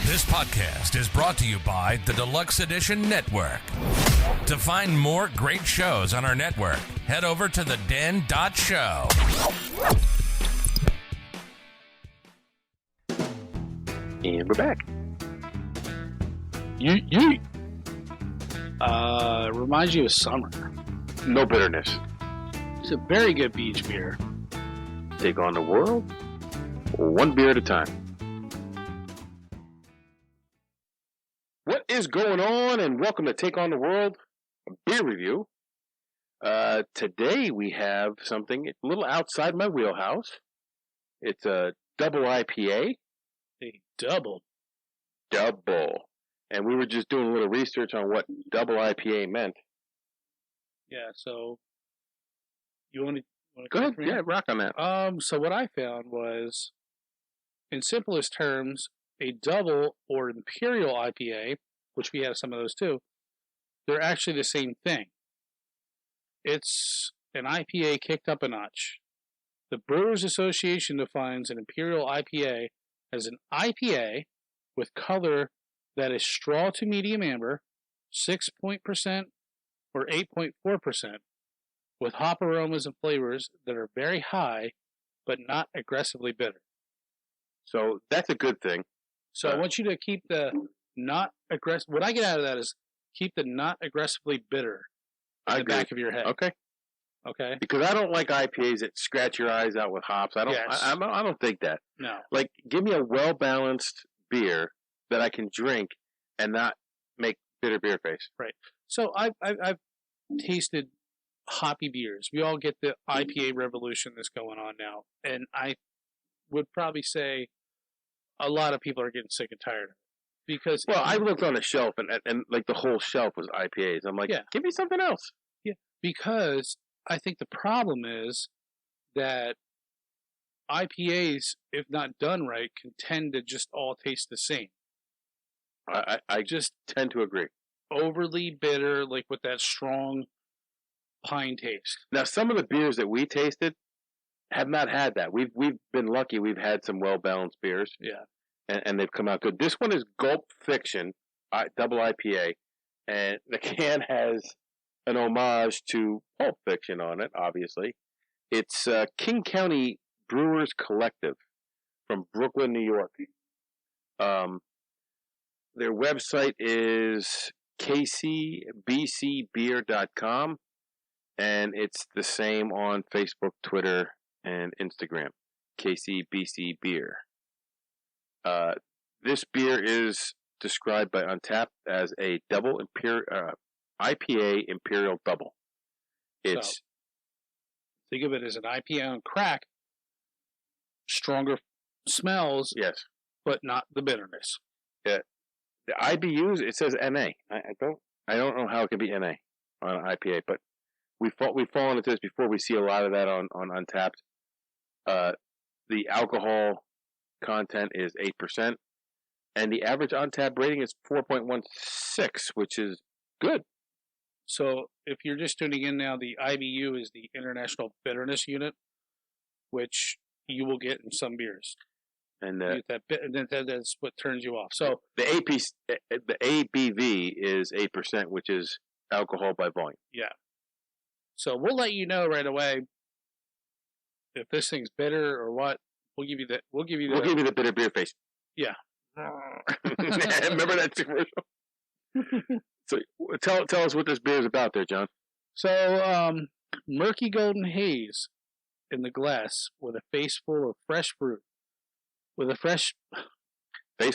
This podcast is brought to you by the Deluxe Edition Network. To find more great shows on our network, head over to theden.show. And we're back. Reminds you of summer. No bitterness. It's a very good beach beer. Take on the world, one beer at a time. What is going on? And welcome to Take on the World, a beer review. Today we have something a little outside my wheelhouse. It's a double IPA. A double. And we were just doing a little research on what double IPA meant. Yeah, so you want to go ahead? Yeah, rock on that. So what I found was, in simplest terms, a double or Imperial IPA, which we have some of those too, they're actually the same thing. It's an IPA kicked up a notch. The Brewers Association defines an Imperial IPA as an IPA with color that is straw to medium amber, 6% or 8.4%, with hop aromas and flavors that are very high, but not aggressively bitter. So that's a good thing. So I want you to keep the not aggressive. What I get out of that is keep the not aggressively bitter in the back of your head. Okay. Because I don't like IPAs that scratch your eyes out with hops. I don't. Yes. I don't think that. No. Like, give me a well balanced beer that I can drink and not make bitter beer face. Right. So I've tasted hoppy beers. We all get the IPA revolution that's going on now, and I would probably say a lot of people are getting sick and tired of it. Because I looked on the shelf and like the whole shelf was IPAs. I'm like, give me something else. Yeah, because I think the problem is that IPAs, if not done right, can tend to just all taste the same. I just tend to agree. Overly bitter, like with that strong pine taste. Now, some of the beers that we tasted have not had that. We've been lucky. We've had some well balanced beers. Yeah. And they've come out good. This one is Gulp Fiction, double IPA, and the can has an homage to Pulp Fiction on it, obviously. It's King County Brewers Collective from Brooklyn, New York. Their website is KCBCbeer.com, and it's the same on Facebook, Twitter, and Instagram. KCBC Beer. This beer is described by Untappd as a double IPA Imperial double. It's think of it as an IPA on crack, stronger smells, yes, but not the bitterness. Yeah, the IBUs it says NA. I don't know how it can be NA on an IPA, but we've fallen into this before. We see a lot of that on Untappd. The alcohol content is 8%, and the average on-tap rating is 4.16, which is good. So if you're just tuning in now, the IBU is the International Bitterness Unit, which you will get in some beers. And that's what turns you off. So the ABV is 8%, which is alcohol by volume. Yeah. So we'll let you know right away if this thing's bitter or what. We'll give you the bitter beer face. Yeah. Remember that commercial? So tell us what this beer is about there, John. So murky golden haze in the glass with a face full of fresh fruit. Face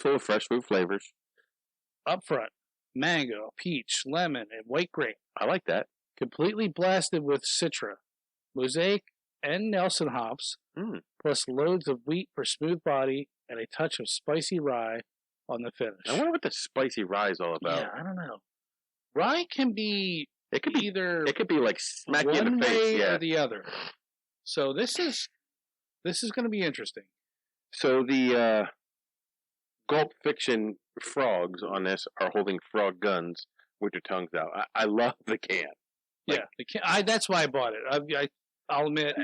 full of fresh fruit flavors. Up front, mango, peach, lemon, and white grape. I like that. Completely blasted with Citra, Mosaic, and Nelson hops, plus loads of wheat for smooth body and a touch of spicy rye on the finish. I wonder what the spicy rye is all about. Yeah, I don't know. Rye can be either like smack you in the face, or the other. So this is going to be interesting. So the Gulp Fiction frogs on this are holding frog guns with their tongues out. I love the can. Yeah, the can. That's why I bought it. I'll admit,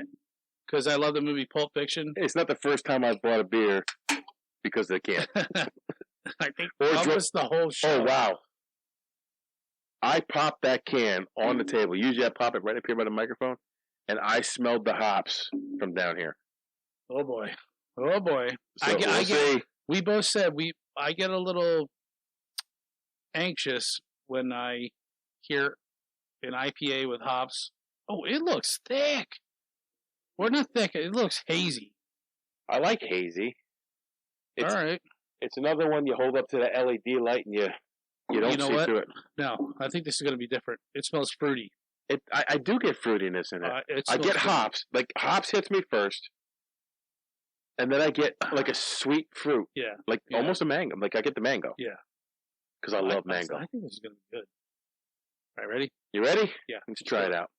because I love the movie Pulp Fiction. It's not the first time I've bought a beer because of the can. I think Or almost the whole show. Oh, wow. I popped that can on the table. Usually I pop it right up here by the microphone, and I smelled the hops from down here. Oh boy. Oh boy. So we'll see. We both said I get a little anxious when I hear an IPA with hops. Oh, it looks thick. Or not thick, it looks hazy. I like hazy. All right. It's another one you hold up to the LED light and you don't see through it. No, I think this is going to be different. It smells fruity. I do get fruitiness in it. I get hops. Like, hops hits me first. And then I get, like, a sweet fruit. Yeah. Like, almost a mango. Like, I get the mango. Yeah. Because I love mango. I think this is going to be good. All right, ready? You ready? Yeah. Let's try it out.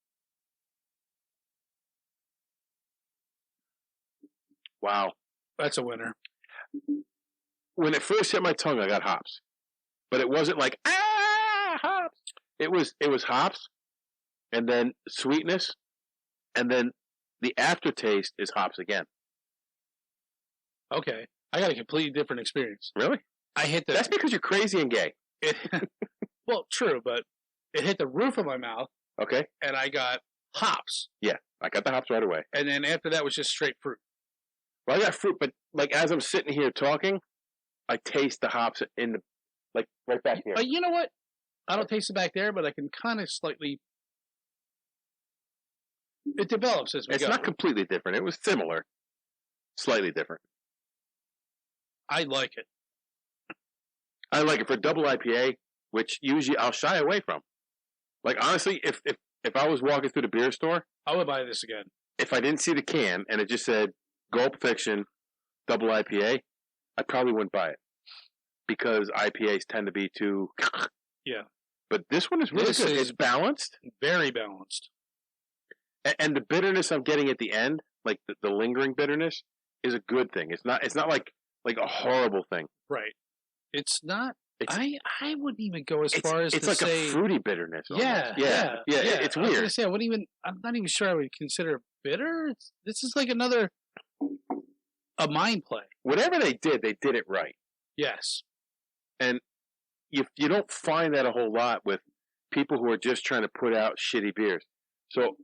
Wow. That's a winner. When it first hit my tongue, I got hops. But it wasn't like, hops. It was hops, and then sweetness, and then the aftertaste is hops again. Okay. I got a completely different experience. Really? I hit the... That's because you're crazy and gay. Well, true, but it hit the roof of my mouth. Okay. And I got hops. Yeah, I got the hops right away. And then after that was just straight fruit. Well, I got fruit, but like as I'm sitting here talking, I taste the hops in the, like right back here. But you know what? I don't taste it back there, but I can kind of slightly... It develops as we go. It's not completely different. It was similar. Slightly different. I like it. I like it for double IPA, which usually I'll shy away from. Like, honestly, if I was walking through the beer store... I would buy this again. If I didn't see the can and it just said Gulp Fiction double IPA, I probably wouldn't buy it. Because IPAs tend to be too... Yeah. But this one is really good. It's balanced. Very balanced. And the bitterness I'm getting at the end, like the lingering bitterness, is a good thing. It's not like a horrible thing. Right. It's not... I wouldn't even go as far as to like say... a fruity bitterness. Yeah. It's weird. I was going to say, I'm not even sure I would consider it bitter. This is like a mind play. Whatever they did it right. Yes. And you don't find that a whole lot with people who are just trying to put out shitty beers. So,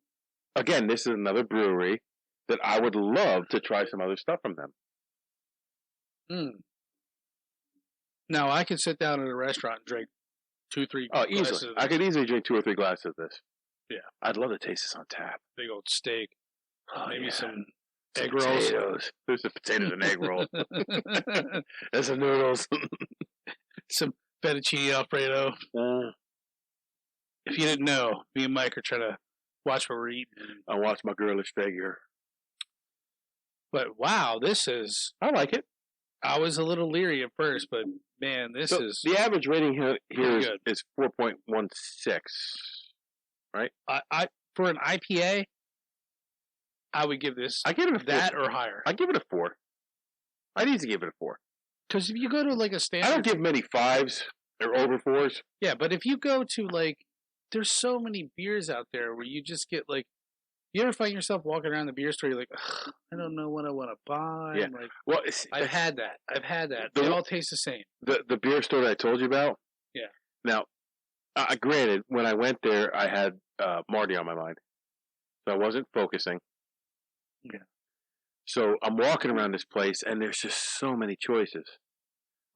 again, this is another brewery that I would love to try some other stuff from them. Now, I could sit down at a restaurant and drink 2-3 glasses. Easily. I could easily drink 2 or 3 glasses of this. Yeah. I'd love to taste this on tap. Big old steak. Maybe some egg potatoes. rolls. There's some potatoes and egg roll. There's some noodles. Some fettuccine Alfredo. If you didn't know, me and Mike are trying to watch what we're eating. I watch my girlish figure. But wow, this is... I like it. I was a little leery at first, but man, this is... The average rating here is 4.16, right? I for an IPA, I would give this... I give it a 4. That or higher. I give it a 4. I'd easily give it a 4. Because if you go to like a standard... I don't give many 5s or over 4s. Yeah, but if you go to like... There's so many beers out there where you just get like... You ever find yourself walking around the beer store, you're like, I don't know what I want to buy. Yeah. Like, well, I've had that. They all taste the same. The beer store that I told you about? Yeah. Now, granted, when I went there, I had Marty on my mind. So I wasn't focusing. Yeah. So I'm walking around this place, and there's just so many choices.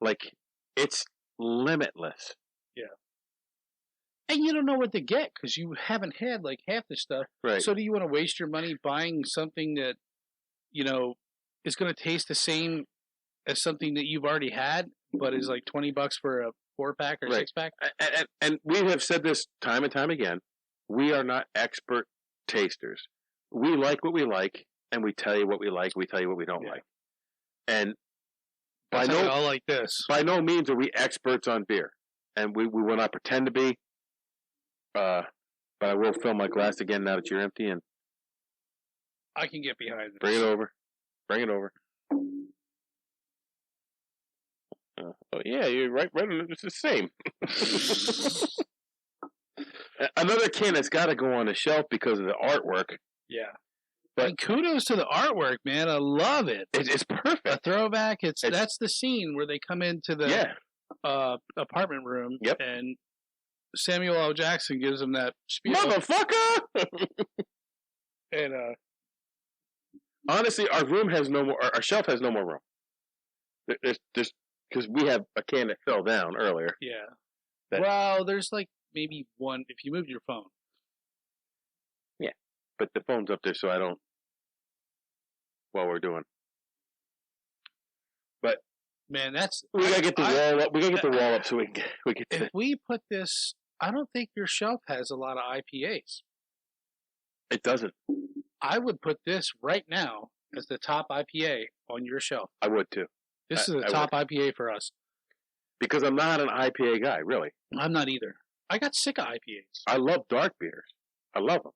Like, it's limitless. Yeah. And you don't know what to get because you haven't had like half the stuff. Right. So do you want to waste your money buying something that, you know, is going to taste the same as something that you've already had, but is like $20 for a 4-pack or 6-pack? And we have said this time and time again. We are not expert tasters. We like what we like, and we tell you what we like. We tell you what we don't like. And by no means are we experts on beer, and we will not pretend to be. But I will fill my glass again now that you're empty, and I can get behind this. Bring it over. Oh yeah, you're right. It's the same. Another can that's got to go on the shelf because of the artwork. Yeah. And kudos to the artwork, man. I love it. It's perfect. A throwback. That's the scene where they come into the apartment room. Yep. And Samuel L. Jackson gives them that spiel. Motherfucker! And honestly, our room has no more. Our shelf has no more room. There's because we have a can that fell down earlier. Yeah. Well, there's like maybe one if you move your phone. Yeah, but the phone's up there, so I don't. While we're doing. But man, we gotta get the wall up. We gotta get the wall up so we can. If we put this, I don't think your shelf has a lot of IPAs. It doesn't. I would put this right now as the top IPA on your shelf. I would too. This is the top IPA for us. Because I'm not an IPA guy, really. I'm not either. I got sick of IPAs. I love dark beers. I love them.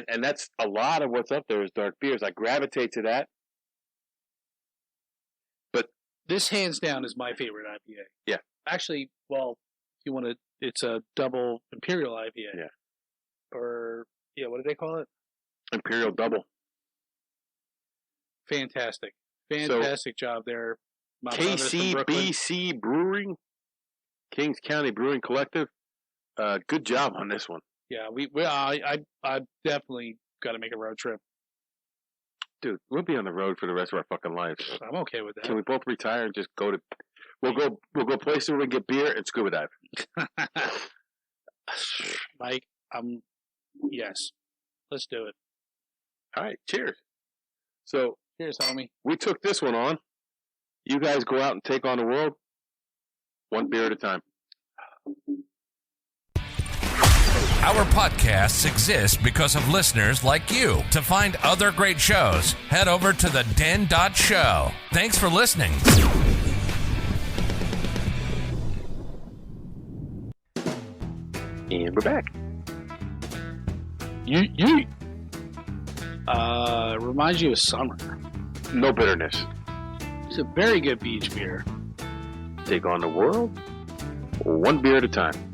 And that's a lot of what's up there is dark beers. I gravitate to that. But this hands down is my favorite IPA. Yeah. Actually, well, if you want to, it's a double Imperial IPA. Yeah. Or, what do they call it? Imperial double. Fantastic job there. KCBC Brewing, Kings County Brewing Collective. Good job on this one. Yeah, I definitely got to make a road trip. Dude, we'll be on the road for the rest of our fucking lives. I'm okay with that. Can we both retire and just go to? We'll go places where we get beer and scuba dive. Mike, yes, let's do it. All right, cheers. So, cheers, homie. We took this one on. You guys go out and take on the world, one beer at a time. Our podcasts exist because of listeners like you. To find other great shows, head over to theden.show. Thanks for listening. And we're back. Reminds you of summer. No bitterness. It's a very good beach beer. Take on the world, one beer at a time.